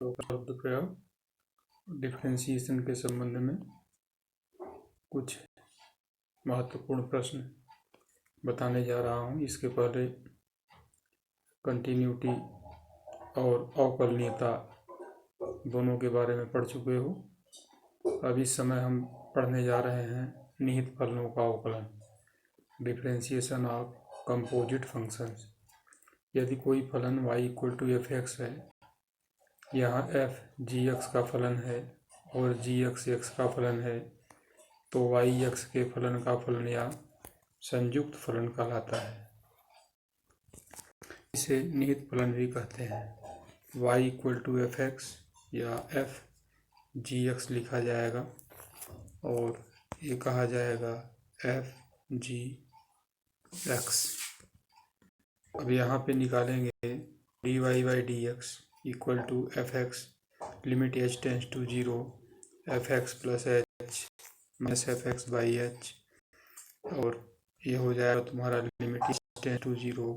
तो शब्द प्रयोग डिफरेंशिएशन के संबंध में कुछ महत्वपूर्ण प्रश्न बताने जा रहा हूँ। इसके पहले कंटिन्यूटी और अवकलनीयता दोनों के बारे में पढ़ चुके हो। अब इस समय हम पढ़ने जा रहे हैं निहित फलनों का अवकलन, डिफरेंशिएशन ऑफ कंपोजिट फंक्शंस। यदि कोई फलन y=f(x) है, यहाँ f g(x) का फलन है और g(x) x का फलन है, तो y(x) के फलन का फलन या संयुक्त फलन कहलाता है। इसे निहित फलन भी कहते हैं। y=f(x) या f g(x) लिखा जाएगा और ये कहा जाएगा f g(x). अब यहाँ पे निकालेंगे dy/dx = f(x) limit h tends to 0 f(x + h - f(x/h) और ये हो जाएगा तुम्हारा limit h tends to 0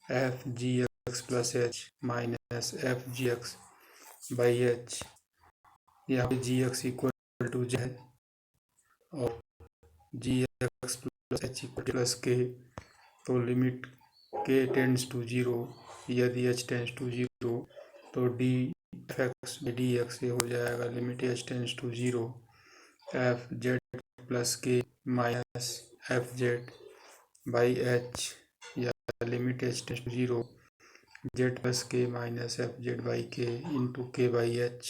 f g(x + h - f g(x/h). यहाँ पे gx = z और gx + h + k, तो लिमिट k टेंड्स टू 0, यदि h टेंड्स टू 0 तो df(x/dx) ये हो जाएगा limit h tends to 0 f z + k - f z/h या limit h tends to 0 z + k - f z/k into k/h।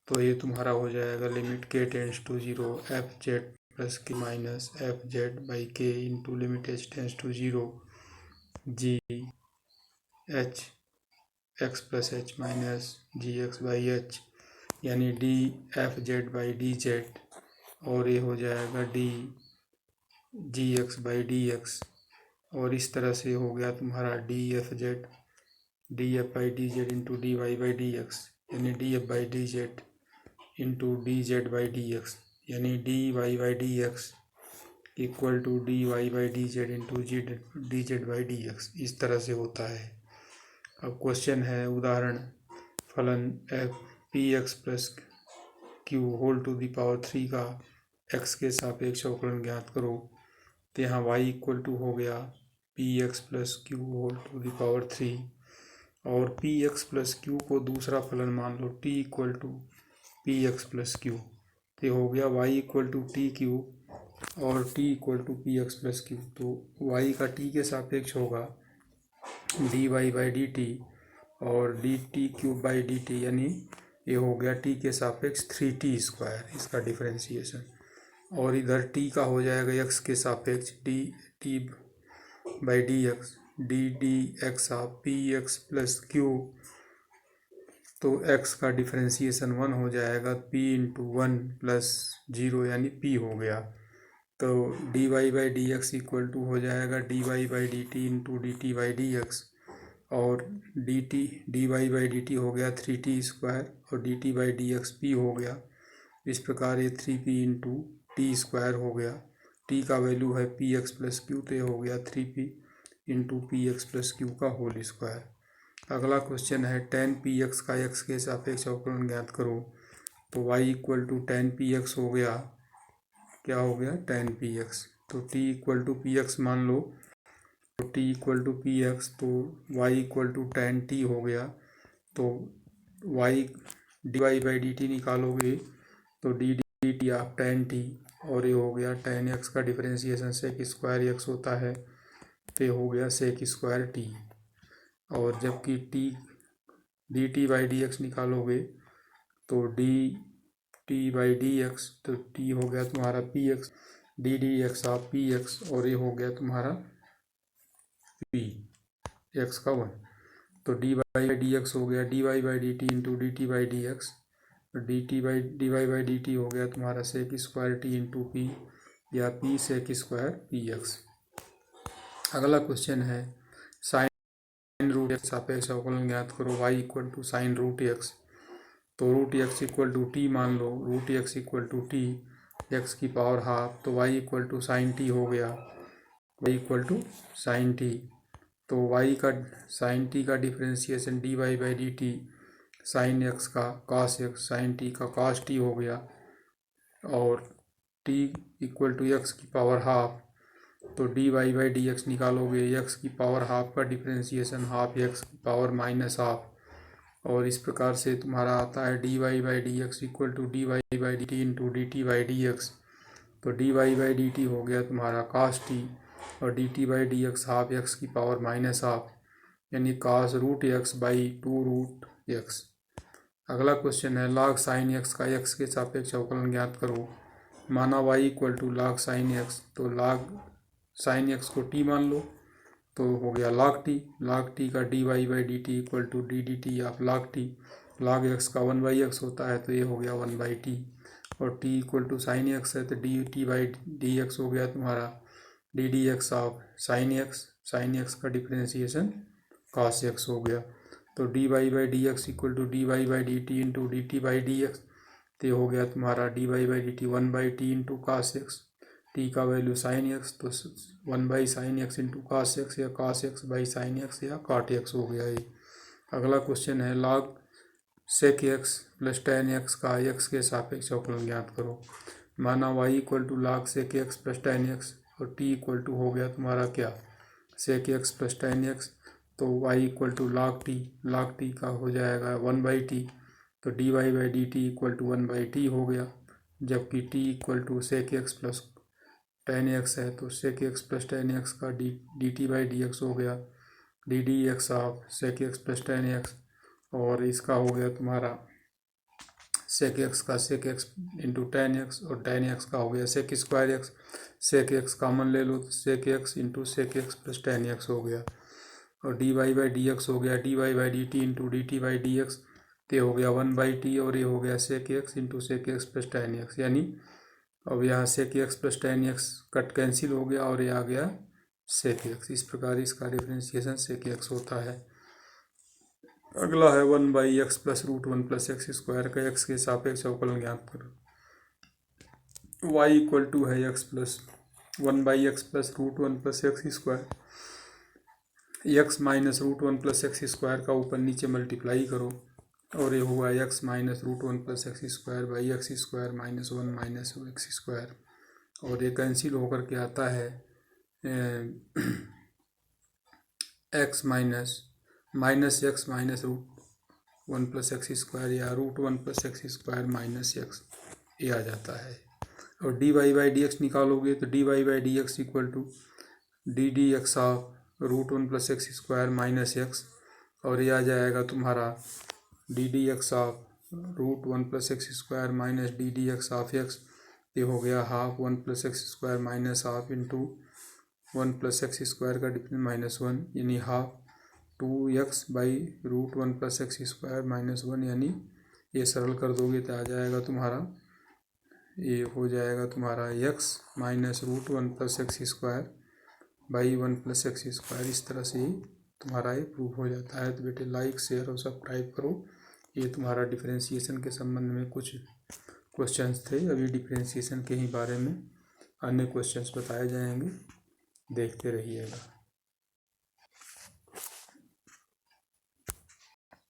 तो ये तुम्हारा हो जाएगा limit k tends to 0 f z + k - f z/k into limit h tends to 0 g h x + h - gx/h यानी df(z/dz) और ये हो जाएगा d gx/dx। और इस तरह से हो गया तुम्हारा df(z) इंटू dy/dx यानी df/dz इंटू dz/dx यानी dy/dx = dy/dz इंटू dz/dx। इस तरह से होता है। अब क्वेश्चन है उदाहरण, फलन px + q⁴ का x के सापेक्ष अवकलन ज्ञात करो। तो यहाँ y = हो गया px + q⁴ और px + q को दूसरा फलन मान लो t = px + q, तो हो गया y = t³ और t = px + q। तो y का t के सापेक्ष होगा dy/dt और dt³ यानी ये हो गया t के सापेक्ष 3t², इसका डिफरेंशिएशन। और इधर t का हो जाएगा x के सापेक्ष dt/dx ddx of px + q, तो x का डिफरेंशिएशन 1 हो जाएगा p × 1 + 0 यानी p हो गया। तो dy/dx = हो जाएगा dy/dt इंटू dt/dx और dy/dt हो गया 3t² और dt/dx p हो गया। इस प्रकार ये 3p इंटू t² हो गया। t का वैल्यू है px + q, तो हो गया 3p इंटू px + q का होल स्क्वायर। अगला क्वेश्चन है tan px का x के सापेक्ष अवकलन ज्ञात करो। तो y = tan px हो गया, क्या हो गया tan px, तो t = px मान लो, तो t = px, तो y = tan t हो गया। तो y dy/dt निकालोगे तो dt ऑफ tan t और ये हो गया tan x का डिफरेंशिएशन sec² x होता है, तो हो गया sec² t। और जबकि t dt/dx निकालोगे तो dt/dx, तो t हो गया तुम्हारा px ddx ऑफ px और ये हो गया तुम्हारा p x का 1। तो dy/dx हो गया dy/dt इंटू dt/dx, dy/dt हो गया तुम्हारा sec² t इंटू p या p sec² px। अगला क्वेश्चन है sin √x सापेक्ष अवकलन ज्ञात करो। y = sin √x, तो √x = t मान लो, √x = t x की पावर हाफ, तो y = sin t हो गया, y = sin t। तो y का sin t का डिफरेंशिएशन dy/dt साइन एक्स का कॉस एक्स, साइन टी का कॉस टी हो गया, और t इक्वल टू एक्स की पावर हाफ, तो dy बाई डी एक्स निकालोगे, एक्स की पावर हाफ का डिफ्रेंसिएशन हाफ एक्स की पावर माइनस हाफ, और इस प्रकार से तुम्हारा आता है dy by d x equal to dy by d t into d t by d x. तो dy बाई डी टी हो गया तुम्हारा cos t, और dt by d x half x की पावर माइनस हाफ, यानी cos root x by 2 root x. अगला question है log sine x का एक्स के सापेक्ष अवकलन ज्ञात करो। माना y equal to log sine x, तो log साइन एक्स को t मान लो, तो हो गया log t का dy by d t equal to d d t of log t। log x का 1/x होता है, तो ये हो गया 1/t, और t equal to sine x है, तो d t by d x हो गया तुम्हारा d d x of sine x का डिफ्रेंसिएशन cos x हो गया। तो dy by d x equal to dy by d t into d t by d x, तो हो गया तुम्हारा dy by d t 1/t into cos x, t का value sine x, तो 1/sin x into cos x, या cos x by sine x, या cot x हो गया ये। अगला क्वेश्चन है log sec x plus tan x का x के सापेक्ष अवकलन ज्ञात करो। माना y equal to log sec x plus tan x, और t इक्वल टू हो गया तुम्हारा क्या sec x plus tan x, तो y equal to log t का हो जाएगा 1/t, तो dy by d t equal to 1/t हो गया, जबकि t equal to sec x plus tan x है, तो sec x plus tan x का d t by d x हो गया D d x of sec x plus tan x, और इसका हो गया तुम्हारा sec x का sec x into tan x, और tan x का हो गया sec square x, sec x common ले लो, तो sec x into sec x plus tan x हो गया, और dy बाई डी एक्स हो गया dy by d t into d t by d x, तो हो गया 1/t, और ये हो गया sec x into sec x plus tan x, यानी अब यहाँ sec x plus tan x cut cancel हो गया, और ये आ गया sec x। इस प्रकार इसका डिफ्रेंसिएशन sec x होता है। अगला है 1/x plus root 1 plus x square का x के सापेक्ष अवकलन ज्ञात करो। y इक्वल टू है x plus 1/x plus root 1 plus x square, x minus root 1 plus x square का ऊपर नीचे मल्टीप्लाई करो, और ये हुआ x minus root 1 plus x square by x square minus 1 minus x square, और ये कैंसिल होकर के आता है x minus x minus root 1 plus x square, या root 1 plus x square minus X, ये आ जाता है। और dy बाई डी एक्स निकालोगे, तो dy by d x equal to d d x of root 1 plus x square minus x, और ये आ जाएगा तुम्हारा d d x of root 1 plus x square minus d d x of x, ये हो गया half 1 plus x square minus half into 1 plus x square का difference minus 1, यानी half 2x by root 1 plus x square minus 1, यानी ये सरल कर दोगे तो आ जाएगा तुम्हारा, ये हो जाएगा तुम्हारा x minus root 1 plus x square by 1 plus x square. इस तरह से ही तुम्हारा ये प्रूफ हो जाता है। तो बेटे लाइक शेयर और सब्सक्राइब करो। ये तुम्हारा डिफरेंशिएशन के संबंध में कुछ क्वेश्चंस थे। अभी डिफरेंशिएशन के ही बारे में अन्य क्वेश्चंस बताए जाएंगे, देखते रहिएगा।